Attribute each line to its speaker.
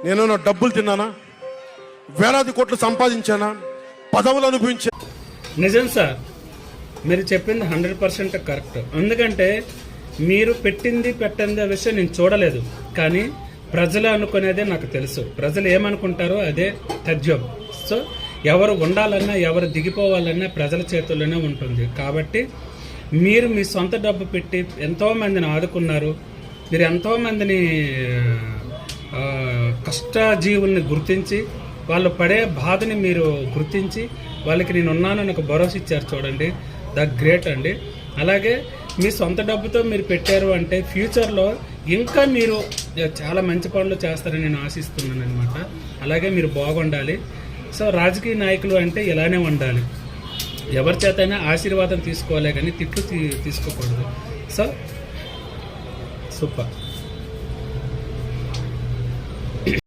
Speaker 1: నేను డబ్బులు తిన్నానా? వేలాది కోట్లు సంపాదించానా? పదవులు అనుభవించా?
Speaker 2: నిజం సార్, మీరు చెప్పింది 100% కరెక్ట్. ఎందుకంటే మీరు పెట్టింది పెట్టింది ఆ విషయం నేను చూడలేదు, కానీ ప్రజలు అనుకునేదే నాకు తెలుసు. ప్రజలు ఏమనుకుంటారో అదే తథ్యం. సో ఎవరు ఉండాలన్నా ఎవరు దిగిపోవాలన్నా ప్రజల చేతుల్లోనే ఉంటుంది. కాబట్టి మీరు మీ సొంత డబ్బు పెట్టి ఎంతోమందిని ఆదుకున్నారు. మీరు ఎంతోమందిని కష్టజీవుల్ని గుర్తించి వాళ్ళు పడే బాధని మీరు గుర్తించి వాళ్ళకి నేను ఉన్నానని ఒక భరోసా ఇచ్చారు. చూడండి, ద గ్రేట్ అండి. అలాగే మీ సొంత డబ్బుతో మీరు పెట్టారు అంటే ఫ్యూచర్లో ఇంకా మీరు చాలా మంచి పనులు చేస్తారని నేను ఆశిస్తున్నాను అనమాట. అలాగే మీరు బాగుండాలి. సో రాజకీయ నాయకులు అంటే ఇలానే ఉండాలి. ఎవరి చేతైనా ఆశీర్వాదం తీసుకోవాలి కానీ తిట్లు తీసుకోకూడదు. So super.